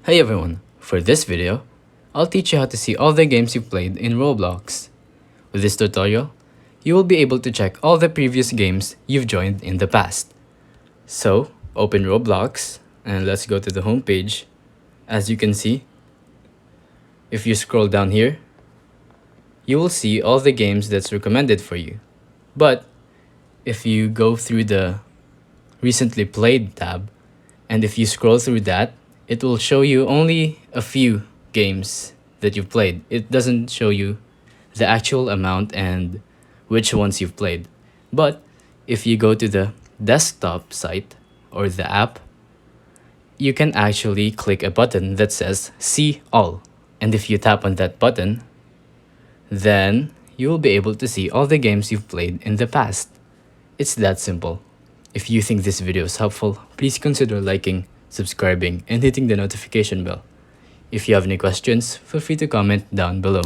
Hey everyone, for this video, I'll teach you how to see all the games you've played in Roblox. With this tutorial, you will be able to check all the previous games you've joined in the past. So, open Roblox and let's go to the home page. As you can see, if you scroll down here, you will see all the games that's recommended for you. But if you go through the recently played tab, and if you scroll through that, it will show you only a few games that you've played. It doesn't show you the actual amount and which ones you've played. But if you go to the desktop site or the app, you can actually click a button that says See All. And if you tap on that button, then you will be able to see all the games you've played in the past. It's that simple. If you think this video is helpful, please consider liking, subscribing, and hitting the notification bell. If you have any questions, feel free to comment down below.